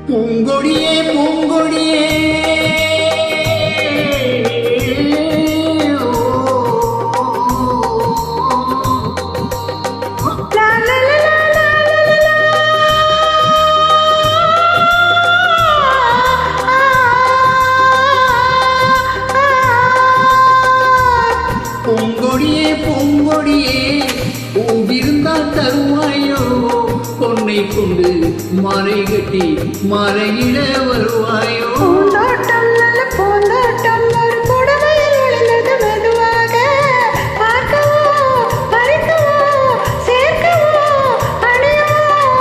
பூங்கொடியே பூங்கொடியே பூங்கொடியே பூங்கொடியே பூவிருந்தால் தருவாயோ பொன்னை கொண்டு மாலை கட்டி மாலையிட வருவாயோ பூந்தோட்டம் நல்ல பூந்தோட்டம் ஒரு புடவையில் விழுந்தது மெதுவாக பார்க்கவோ பறிக்கவோ சேர்க்கவோ அணியவோ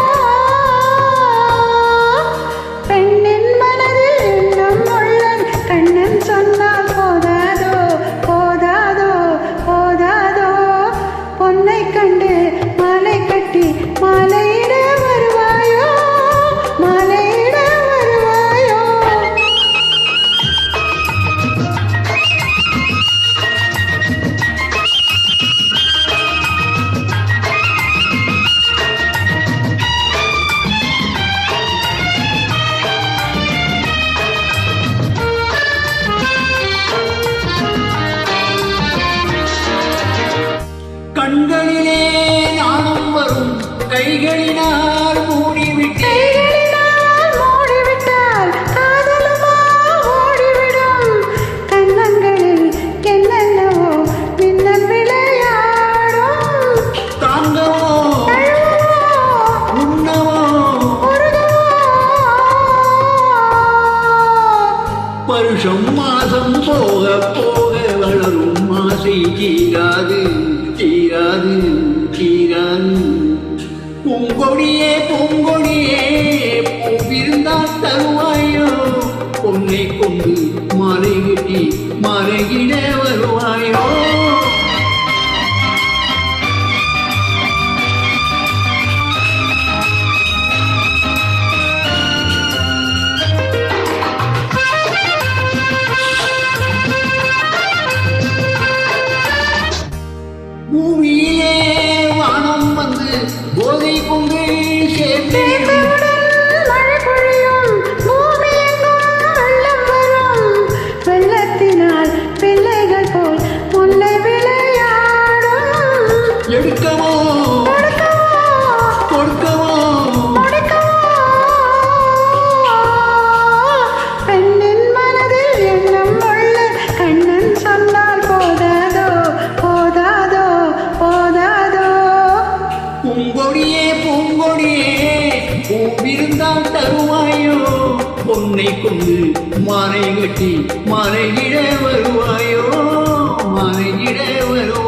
பெண்ணின் மனதில் எண்ணம் உள்ளன் கண்ணன் சொன்னால் போதாதோ போதாதோ போதாதோ பொன்னை கண்டு மாலை கட்டி மாலையிட வருவாயோ மாலையிட வருவாயோ கண்களிலே நாணம் வரும் கைகளினால் மூடிவிட்டால் காதலுமா ஓடிவிடும் கண்ணங்களில் என்னென்னவோ மின்னல் விளையாடும் தாங்கவோ உண்ணவோ வருஷம் மாதம் போக போக வளரும் ஆசை தீராது தீராது தீராது பூங்கொடியே பூங்கொடியே பூவிருந்தால் தருவாயோ பொன்னை கொண்டு மாலை கட்டி மாலையிட வருவாயோ பூமியிலே வானம் வந்து போதை கொண்டு சேர்த்து மழை பொழியும் பூமி எங்கும் வெள்ளம் வரும் வெள்ளத்தினால் பிள்ளைகள் போல் முல்லை விளையாடும் எடுக்கவோ கொடுக்கவோ பெண்ணின் மனதில் எண்ணம் உள்ள கண்ணன் சொன்னால் போதாதோ போதாதோ போதாதோ பூங்கொடியே பூங்கொடியே பூவிருந்தால் தருவாயோ பொன்னை கொண்டு மாலை கட்டி மாலையிட வருவாயோ மாலையிட வருவாயோ